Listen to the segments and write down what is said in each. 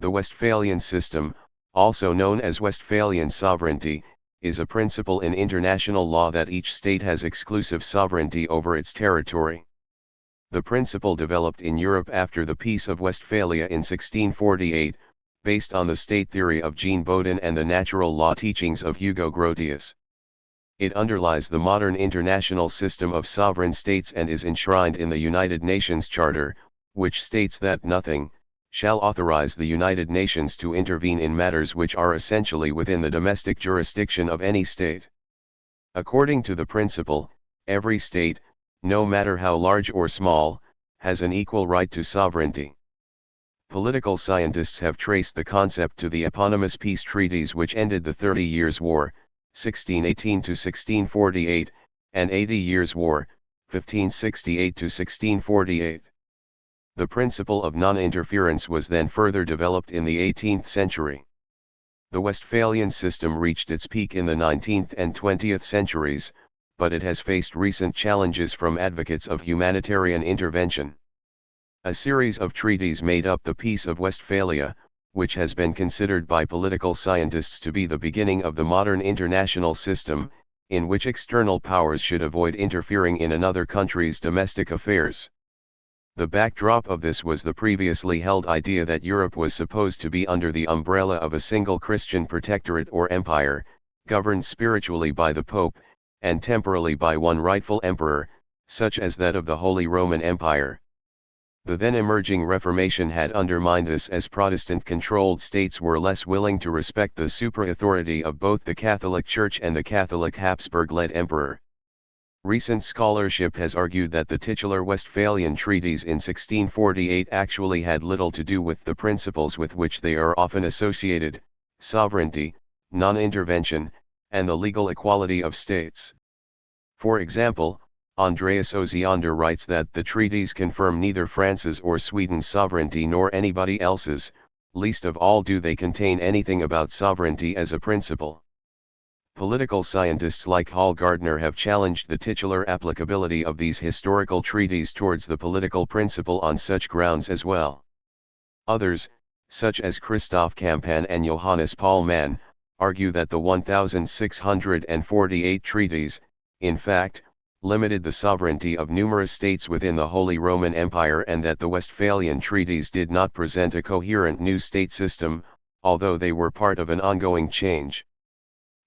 The Westphalian system, also known as Westphalian sovereignty, is a principle in international law that each state has exclusive sovereignty over its territory. The principle developed in Europe after the Peace of Westphalia in 1648, based on the state theory of Jean Bodin and the natural law teachings of Hugo Grotius. It underlies the modern international system of sovereign states and is enshrined in the United Nations Charter, which states that nothing shall authorize the United Nations to intervene in matters which are essentially within the domestic jurisdiction of any state. According to the principle, every state, no matter how large or small, has an equal right to sovereignty. Political scientists have traced the concept to the eponymous peace treaties which ended the 30 Years' War, 1618 to 1648, and 80 Years' War, 1568 to 1648. The principle of non-interference was then further developed in the 18th century. The Westphalian system reached its peak in the 19th and 20th centuries, but it has faced recent challenges from advocates of humanitarian intervention. A series of treaties made up the Peace of Westphalia, which has been considered by political scientists to be the beginning of the modern international system, in which external powers should avoid interfering in another country's domestic affairs. The backdrop of this was the previously held idea that Europe was supposed to be under the umbrella of a single Christian protectorate or empire, governed spiritually by the Pope, and temporally by one rightful emperor, such as that of the Holy Roman Empire. The then emerging Reformation had undermined this as Protestant-controlled states were less willing to respect the supra-authority of both the Catholic Church and the Catholic Habsburg-led emperor. Recent scholarship has argued that the titular Westphalian treaties in 1648 actually had little to do with the principles with which they are often associated: sovereignty, non-intervention, and the legal equality of states. For example, Andreas Osiander writes that the treaties confirm neither France's or Sweden's sovereignty nor anybody else's, least of all do they contain anything about sovereignty as a principle. Political scientists like Hall Gardner have challenged the titular applicability of these historical treaties towards the political principle on such grounds as well. Others, such as Christoph Campan and Johannes Paul Mann, argue that the 1648 treaties, in fact, limited the sovereignty of numerous states within the Holy Roman Empire and that the Westphalian treaties did not present a coherent new state system, although they were part of an ongoing change.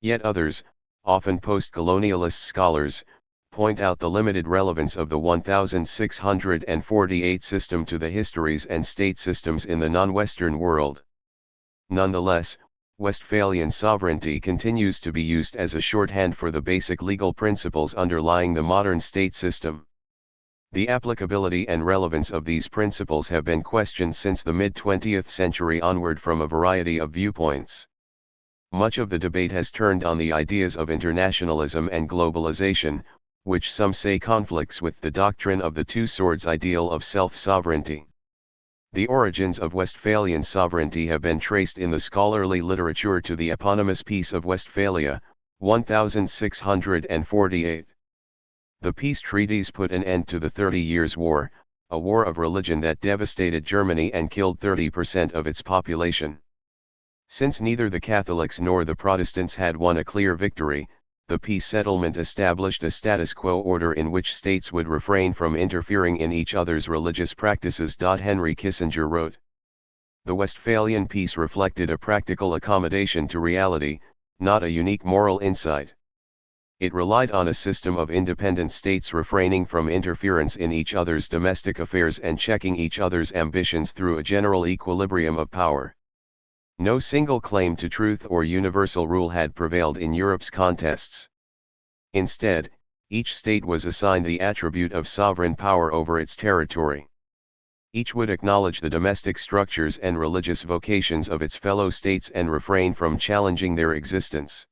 Yet others, often post-colonialist scholars, point out the limited relevance of the 1648 system to the histories and state systems in the non-Western world. Nonetheless, Westphalian sovereignty continues to be used as a shorthand for the basic legal principles underlying the modern state system. The applicability and relevance of these principles have been questioned since the mid-20th century onward from a variety of viewpoints. Much of the debate has turned on the ideas of internationalism and globalization, which some say conflicts with the doctrine of the two swords ideal of self-sovereignty. The origins of Westphalian sovereignty have been traced in the scholarly literature to the eponymous Peace of Westphalia, 1648. The peace treaties put an end to the 30 Years' War, a war of religion that devastated Germany and killed 30% of its population. Since neither the Catholics nor the Protestants had won a clear victory, the peace settlement established a status quo order in which states would refrain from interfering in each other's religious practices. Henry Kissinger wrote. The Westphalian peace reflected a practical accommodation to reality, not a unique moral insight. It relied on a system of independent states refraining from interference in each other's domestic affairs and checking each other's ambitions through a general equilibrium of power. No single claim to truth or universal rule had prevailed in Europe's contests. Instead, each state was assigned the attribute of sovereign power over its territory. Each would acknowledge the domestic structures and religious vocations of its fellow states and refrain from challenging their existence.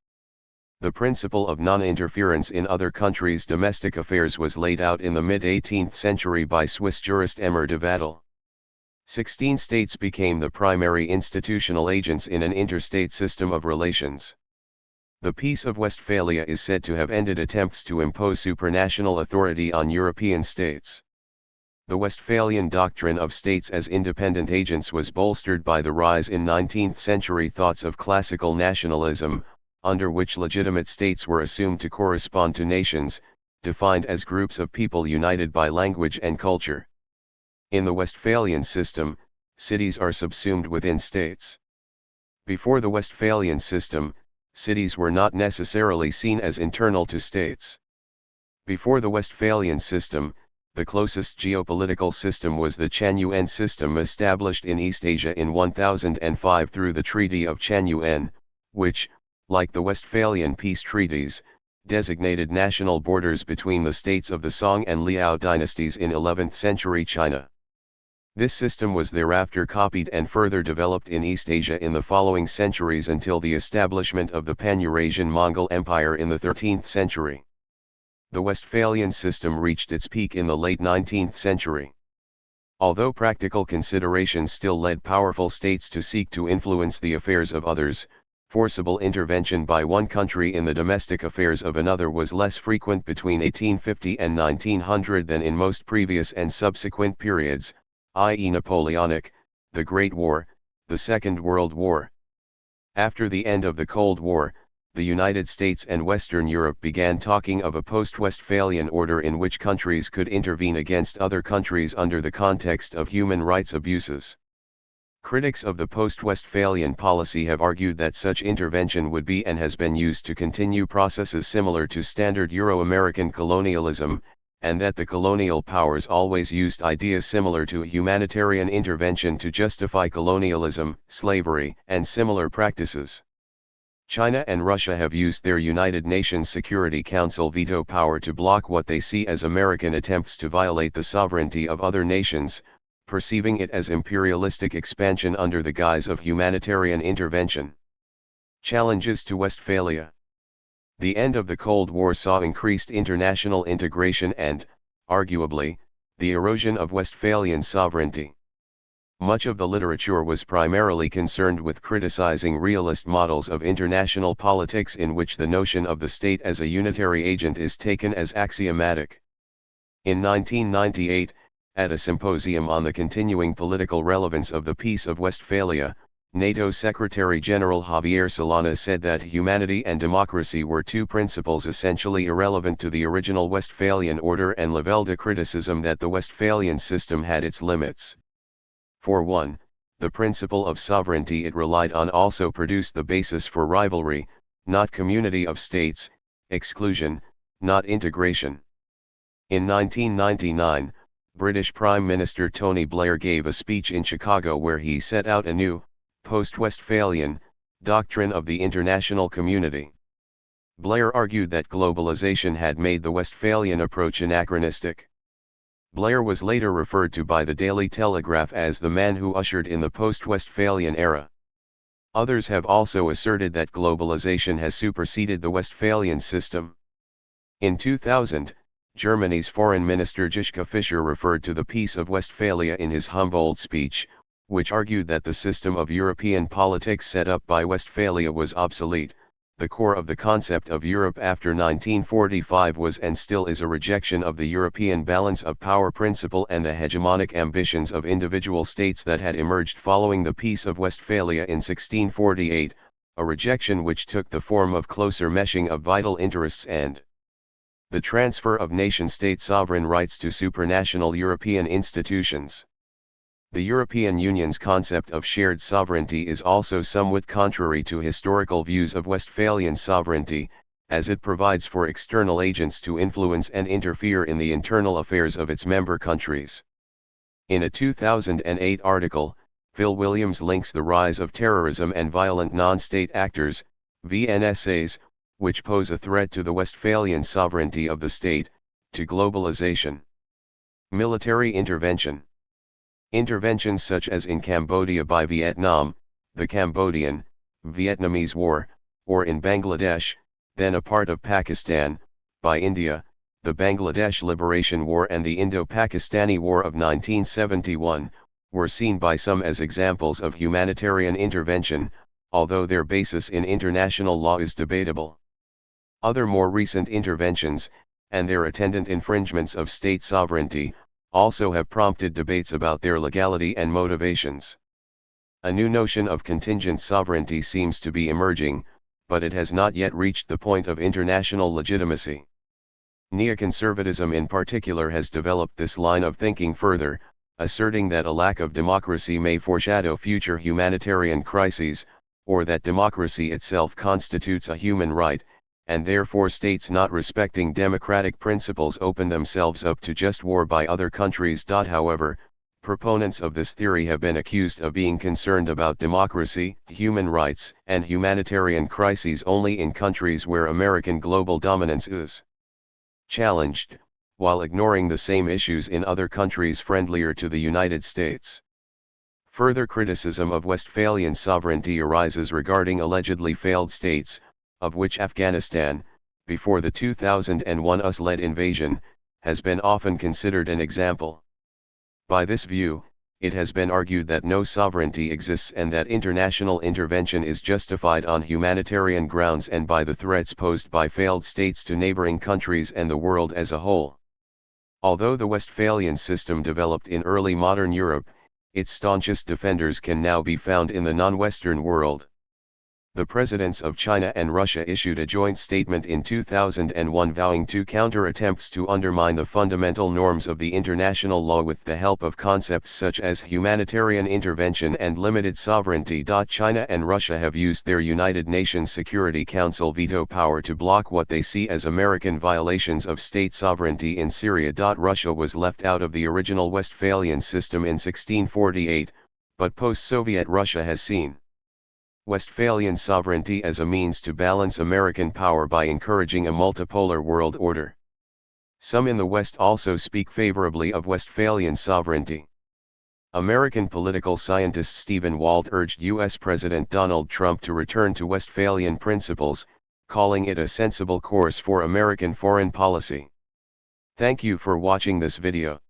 The principle of non-interference in other countries' domestic affairs was laid out in the mid-18th century by Swiss jurist Emmer de Vattel. 16 states became the primary institutional agents in an interstate system of relations. The Peace of Westphalia is said to have ended attempts to impose supranational authority on European states. The Westphalian doctrine of states as independent agents was bolstered by the rise in 19th century thoughts of classical nationalism, under which legitimate states were assumed to correspond to nations, defined as groups of people united by language and culture. In the Westphalian system, cities are subsumed within states. Before the Westphalian system, cities were not necessarily seen as internal to states. Before the Westphalian system, the closest geopolitical system was the Chanyuan system established in East Asia in 1005 through the Treaty of Chanyuan, which, like the Westphalian peace treaties, designated national borders between the states of the Song and Liao dynasties in 11th century China. This system was thereafter copied and further developed in East Asia in the following centuries until the establishment of the Pan-Eurasian Mongol Empire in the 13th century. The Westphalian system reached its peak in the late 19th century. Although practical considerations still led powerful states to seek to influence the affairs of others, forcible intervention by one country in the domestic affairs of another was less frequent between 1850 and 1900 than in most previous and subsequent periods, i.e. Napoleonic, the Great War, the Second World War. After the end of the Cold War, the United States and Western Europe began talking of a post-Westphalian order in which countries could intervene against other countries under the context of human rights abuses. Critics of the post-Westphalian policy have argued that such intervention would be and has been used to continue processes similar to standard Euro-American colonialism, and that the colonial powers always used ideas similar to humanitarian intervention to justify colonialism, slavery, and similar practices. China and Russia have used their United Nations Security Council veto power to block what they see as American attempts to violate the sovereignty of other nations, perceiving it as imperialistic expansion under the guise of humanitarian intervention. Challenges to Westphalia. The end of the Cold War saw increased international integration and, arguably, the erosion of Westphalian sovereignty. Much of the literature was primarily concerned with criticizing realist models of international politics in which the notion of the state as a unitary agent is taken as axiomatic. In 1998, at a symposium on the continuing political relevance of the Peace of Westphalia, NATO Secretary-General Javier Solana said that humanity and democracy were two principles essentially irrelevant to the original Westphalian order and leveled a criticism that the Westphalian system had its limits. For one, the principle of sovereignty it relied on also produced the basis for rivalry, not community of states, exclusion, not integration. In 1999, British Prime Minister Tony Blair gave a speech in Chicago where he set out a new, post-Westphalian, doctrine of the international community. Blair argued that globalization had made the Westphalian approach anachronistic. Blair was later referred to by the Daily Telegraph as the man who ushered in the post-Westphalian era. Others have also asserted that globalization has superseded the Westphalian system. In 2000, Germany's Foreign Minister Joschka Fischer referred to the Peace of Westphalia in his Humboldt speech, which argued that the system of European politics set up by Westphalia was obsolete. The core of the concept of Europe after 1945 was and still is a rejection of the European balance of power principle and the hegemonic ambitions of individual states that had emerged following the Peace of Westphalia in 1648, a rejection which took the form of closer meshing of vital interests and the transfer of nation-state sovereign rights to supranational European institutions. The European Union's concept of shared sovereignty is also somewhat contrary to historical views of Westphalian sovereignty, as it provides for external agents to influence and interfere in the internal affairs of its member countries. In a 2008 article, Phil Williams links the rise of terrorism and violent non-state actors, VNSAs, which pose a threat to the Westphalian sovereignty of the state, to globalization. Military intervention. Interventions such as in Cambodia by Vietnam, the Cambodian, Vietnamese War, or in Bangladesh, then a part of Pakistan, by India, the Bangladesh Liberation War and the Indo-Pakistani War of 1971, were seen by some as examples of humanitarian intervention, although their basis in international law is debatable. Other more recent interventions, and their attendant infringements of state sovereignty, also have prompted debates about their legality and motivations. A new notion of contingent sovereignty seems to be emerging, but it has not yet reached the point of international legitimacy. Neoconservatism in particular has developed this line of thinking further, asserting that a lack of democracy may foreshadow future humanitarian crises, or that democracy itself constitutes a human right, and therefore states not respecting democratic principles open themselves up to just war by other countries. However, proponents of this theory have been accused of being concerned about democracy, human rights, and humanitarian crises only in countries where American global dominance is challenged, while ignoring the same issues in other countries friendlier to the United States. Further criticism of Westphalian sovereignty arises regarding allegedly failed states, of which Afghanistan, before the 2001 US-led invasion, has been often considered an example. By this view, it has been argued that no sovereignty exists and that international intervention is justified on humanitarian grounds and by the threats posed by failed states to neighboring countries and the world as a whole. Although the Westphalian system developed in early modern Europe, its staunchest defenders can now be found in the non-Western world. The presidents of China and Russia issued a joint statement in 2001 vowing to counter attempts to undermine the fundamental norms of the international law with the help of concepts such as humanitarian intervention and limited sovereignty. China and Russia have used their United Nations Security Council veto power to block what they see as American violations of state sovereignty in Syria. Russia was left out of the original Westphalian system in 1648, but post-Soviet Russia has seen Westphalian sovereignty as a means to balance American power by encouraging a multipolar world order. Some in the West also speak favorably of Westphalian sovereignty. American political scientist Stephen Walt urged U.S. President Donald Trump to return to Westphalian principles, calling it a sensible course for American foreign policy. Thank you for watching this video.